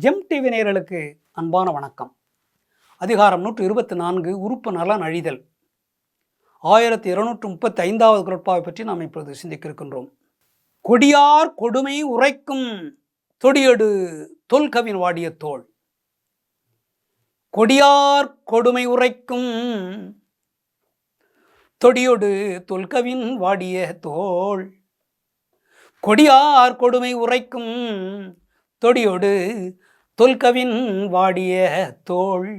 GeM TV நேயர்களுக்கு அன்பான வணக்கம். அதிகாரம் 124 உறுப்பு நலன் அழிதல். 1235வது குறட்பாவை பற்றி நாம் இப்பொழுது சிந்திக்க இருக்கின்றோம். கொடியார் கொடுமை உரைக்கும் தொடியடு தொல்கவின் வாடிய தோள். கொடியார் கொடுமை உரைக்கும் தொடியொடு தொல்கவின் வாடிய தோள். கொடியார் கொடுமை உரைக்கும் தொடியொடு தொல்கவின் வாடிய தோள்.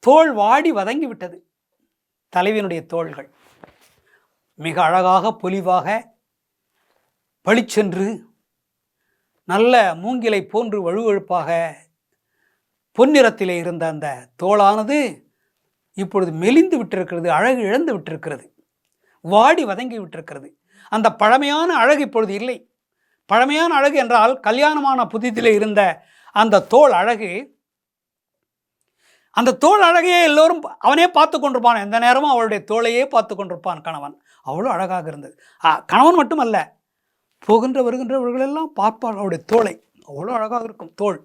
தோள் வாடி வதங்கி விட்டது. தலைவனுடைய தோள்கள் மிக அழகாக பொலிவாக பளிச்சென்று நல்ல மூங்கிலை போன்று வழுவழுப்பாக பொன்னிறத்திலே இருந்த அந்த தோளானது இப்பொழுது மெலிந்து விட்டிருக்கிறது, அழகு இழந்து விட்டிருக்கிறது, வாடி வதங்கி விட்டிருக்கிறது. அந்த பழமையான அழகு இப்பொழுது இல்லை. பழமையான அழகு என்றால் கல்யாணமான புதிதிலே இருந்த அந்த தோள் அழகு, அந்த தோள் அழகையே எல்லோரும் அவனே பார்த்து கொண்டிருப்பான். எந்த நேரமும் அவளுடைய தோளையே பார்த்து கொண்டிருப்பான் கணவன். அவ்வளோ அழகாக இருந்தது. கணவன் மட்டுமல்ல, போகின்ற வருகின்றவர்களெல்லாம் பார்ப்பாள் அவளுடைய தோளை. அவ்வளோ அழகாக இருக்கும் தோள்.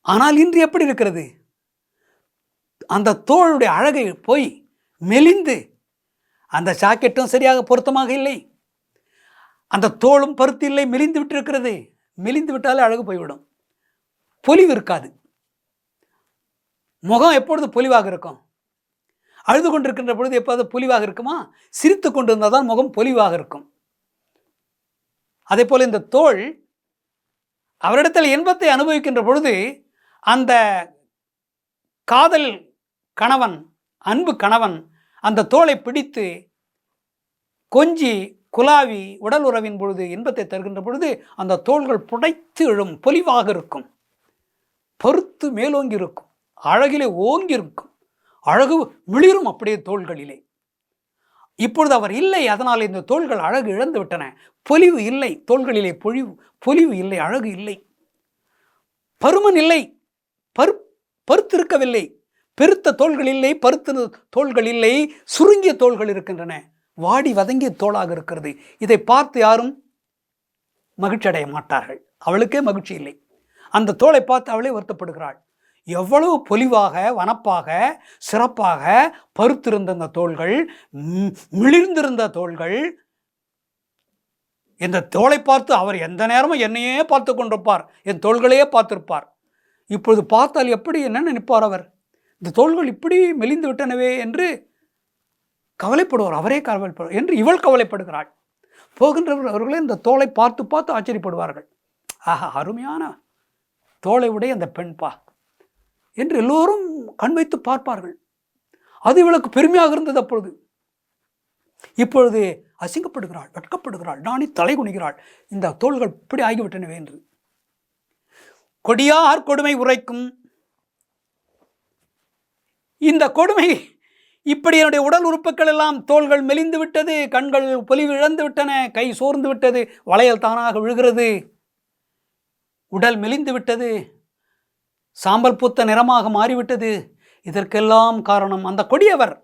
ஆனால் இன்று எப்படி இருக்கிறது? அந்த தோளுடைய அழகை போய் மெலிந்து, அந்த ஜாக்கெட்டும் சரியாக பொருத்தமாக இல்லை, அந்த தோளும் பருத்தி இல்லை, மெலிந்து விட்டிருக்கிறது. மெலிந்து விட்டாலே அழகு போய்விடும், பொலிவு இருக்காது. முகம் எப்பொழுது பொலிவாக இருக்கும்? அழுது கொண்டிருக்கின்ற பொழுது எப்போது பொலிவாக இருக்குமா? சிரித்து கொண்டிருந்தால் தான் முகம் பொலிவாக இருக்கும். அதே போல் இந்த தோள் அவரிடத்தில் இன்பத்தை அனுபவிக்கின்ற பொழுது அந்த காதல் கணவன், அன்பு கணவன் அந்த தோளை பிடித்து கொஞ்சி குலாவி உடல் உறவின் பொழுது இன்பத்தை தருகின்ற பொழுது அந்த தோள்கள் புடைத்து எழும், பொலிவாக இருக்கும், பருத்து மேலோங்கி இருக்கும், அழகிலே ஓங்கி இருக்கும், அழகு மிளிரும் அப்படியே தோள்களிலே. இப்பொழுது அவர் இல்லை. அதனால் இந்த தோள்கள் அழகு இழந்து விட்டன. பொலிவு இல்லை தோள்களிலே, பொலிவு இல்லை, அழகு இல்லை, பருமன் இல்லை, பருத்திருக்கவில்லை, பெருத்த தோள்கள் இல்லை, பருத்த தோள்கள் இல்லை, சுருங்கிய தோள்கள் இருக்கின்றன, வாடி வதங்கிய தோளாக இருக்கிறது. இதை பார்த்து யாரும் மகிழ்ச்சி அடைய மாட்டார்கள். அவளுக்கே மகிழ்ச்சி இல்லை. அந்த தோளை பார்த்து அவளே வருத்தப்படுகிறாள். எவ்வளவு பொலிவாக, வனப்பாக, சிறப்பாக பருத்திருந்த அந்த தோள்கள், மிளிர்ந்திருந்த தோள்கள். இந்த தோளை பார்த்து அவர் எந்த நேரமும் என்னையே பார்த்து கொண்டிருப்பார், என் தோள்களையே பார்த்திருப்பார். இப்பொழுது பார்த்தால் எப்படி என்ன நினைப்பார் அவர்? இந்த தோள்கள் இப்படி மெலிந்து விட்டனவே என்று கவலைப்படுவார். அவரே கவலைப்படுவார் என்று இவள் கவலைப்படுகிறாள். போகின்றவர்களே இந்த தோளை பார்த்து பார்த்து ஆச்சரியப்படுவார்கள். ஆஹா, அருமையான தோளை உடைய அந்த பெண்பா என்று எல்லோரும் கண் வைத்து பார்ப்பார்கள். அது இவளுக்கு பெருமையாக இருந்தது அப்பொழுது. இப்பொழுது அசிங்கப்படுகிறாள், வெட்கப்படுகிறாள், நாணி தலை குனிகிறாள். இந்த தோள்கள் இப்படி ஆகிவிட்டனவே என்று. கொடியார் கொடுமை உரைக்கும். இந்த கொடுமை இப்படி என்னுடைய உடல் உறுப்புகள் எல்லாம், தோள்கள் மெலிந்து விட்டது, கண்கள் பொலிவு இழந்து விட்டன, கை சோர்ந்து விட்டது, வளையல் தானாக விழுகிறது, உடல் மெலிந்து விட்டது, சாம்பல் பூத்த நிறமாக மாறிவிட்டது. இதற்கெல்லாம் காரணம் அந்த கொடியவர்.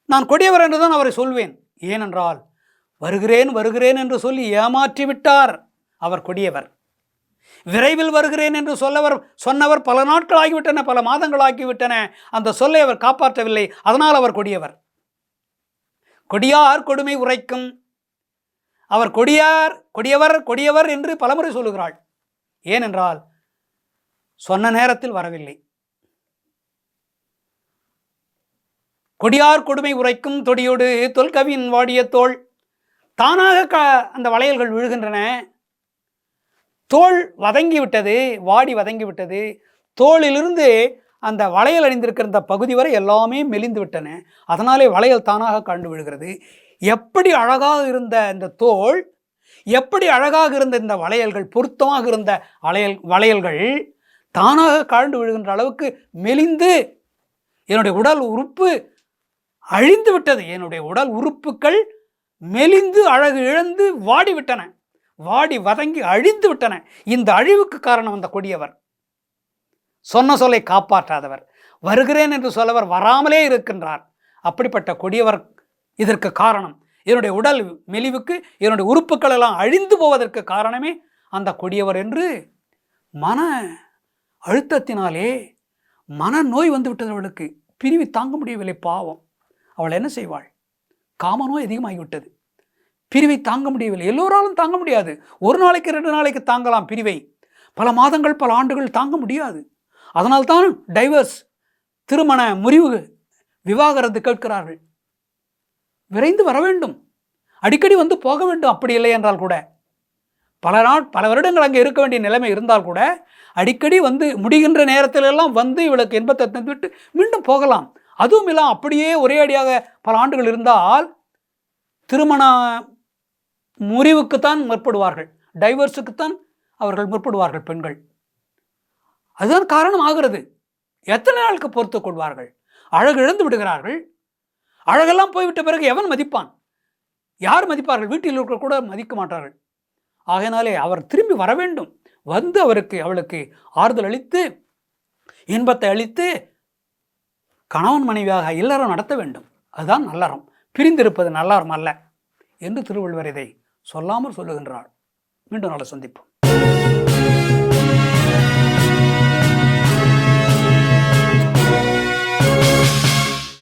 நான் கொடியவர் என்றுதான் அவரை சொல்வேன். ஏனென்றால் வருகிறேன் வருகிறேன் என்று சொல்லி ஏமாற்றி விட்டார். அவர் கொடியவர். விரைவில் வருகிறேன் என்று சொன்னவர் பல நாட்கள் ஆகிவிட்டன, பல மாதங்கள் ஆகிவிட்டன. அந்த சொல்லை அவர் காப்பாற்றவில்லை. அதனால் அவர் கொடியவர். கொடியார் கொடுமை உரைக்கும். அவர் கொடியவர் என்று பலமுறை சொல்லுகிறாள். ஏனென்றால் சொன்ன நேரத்தில் வரவில்லை. கொடியார் கொடுமை உரைக்கும் தொடியோடு தொல்கவின் வாடிய தோள். தானாக அந்த வளையல்கள் விழுகின்றன. தோள் வதங்கி விட்டது, வாடி வதங்கி விட்டது. தோளிலிருந்து அந்த வளையல் அணிந்திருக்கிற அந்த பகுதி வரை எல்லாமே மெலிந்து விட்டன. அதனாலே வளையல் தானாக கண்டு விழுகிறது. எப்படி அழகாக இருந்த இந்த தோள், எப்படி அழகாக இருந்த இந்த வளையல்கள், பொருத்தமாக இருந்த வளையல்கள் தானாக கண்டு விழுகின்ற அளவுக்கு மெலிந்து என்னுடைய உடல் உறுப்பு அழிந்து விட்டது. என்னுடைய உடல் உறுப்புகள் மெலிந்து அழகு இழந்து வாடிவிட்டன, வாடி வதங்கி அழிந்து விட்டன. இந்த அழிவுக்கு காரணம் அந்த கொடியவர். சொன்ன சொல்லை காப்பாற்றாதவர், வருகிறேன் என்று சொல்லவர் வராமலே இருக்கின்றார். அப்படிப்பட்ட கொடியவர் இதற்கு காரணம். என்னுடைய உடல் மெலிவுக்கு என்னுடைய உறுப்புகள் எல்லாம் அழிந்து போவதற்கு காரணமே அந்த கொடியவர் என்று மன அழுத்தத்தினாலே மனநோய் வந்து விட்டது. அவளுக்கு பிரிவு தாங்க முடியவில்லை. பாவம். அவள் என்ன செய்வாள்? காமநோய் அதிகமாகிவிட்டது. பிரிவை தாங்க முடியவில்லை. எல்லோராலும் தாங்க முடியாது. ஒரு நாளைக்கு 2 நாளைக்கு தாங்கலாம் பிரிவை. பல மாதங்கள் பல ஆண்டுகள் தாங்க முடியாது. அதனால்தான் டைவர்ஸ், திருமண முறிவு, விவாகரத்து கேட்கிறார்கள். விரைந்து வர வேண்டும், அடிக்கடி வந்து போக வேண்டும். அப்படி இல்லை என்றால் கூட பல வருடங்கள் அங்கே இருக்க வேண்டிய நிலைமை இருந்தால் கூட அடிக்கடி வந்து முடிகின்ற நேரத்திலெல்லாம் வந்து இவளுக்கு இன்பத்தை தந்துவிட்டு மீண்டும் போகலாம். அதுவும் இல்லை, அப்படியே ஒரே அடியாக பல ஆண்டுகள் இருந்தால் திருமண முறிவுக்குத்தான் முற்படுவார்கள், டைவர்ஸுக்குத்தான் அவர்கள் முற்படுவார்கள் பெண்கள். அதுதான் காரணம் ஆகிறது. எத்தனை நாளுக்கு பொறுத்து கொள்வார்கள்? அழகு இழந்து விடுகிறார்கள். அழகெல்லாம் போய்விட்ட பிறகு எவன் மதிப்பான்? யார் மதிப்பார்கள்? வீட்டில் இருக்க கூட மதிக்க மாட்டார்கள். ஆகையினாலே அவர் திரும்பி வர வேண்டும். வந்து அவளுக்கு ஆறுதல் அளித்து இன்பத்தை அளித்து கணவன் மனைவியாக இல்லறம் நடத்த வேண்டும். அதுதான் நல்லறம். பிரிந்திருப்பது நல்லறம் அல்ல என்று திருவள்ளுவர் இதை சொல்லாமல் சொல்லுகின்றார். மீண்டும் நாளை சந்திப்போம்.